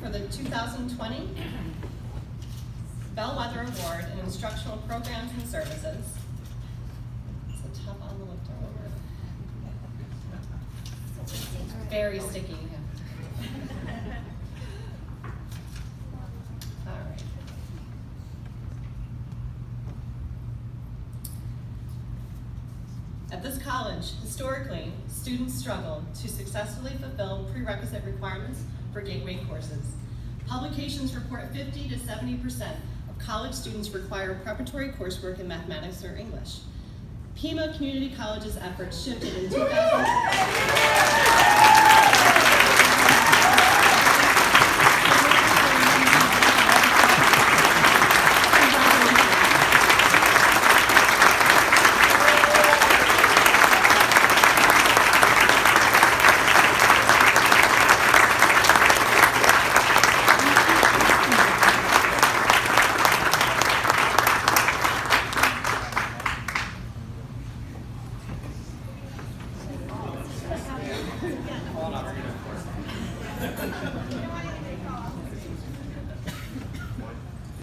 for the 2020 Bellwether Award in Instructional Programs and Services. It's a tough envelope to open. Very sticky. All right. At this college, historically, students struggled to successfully fulfill prerequisite requirements for gateway courses. Publications report 50 to 70% of college students require preparatory coursework in mathematics or English. Pima Community College's efforts shifted in 2000.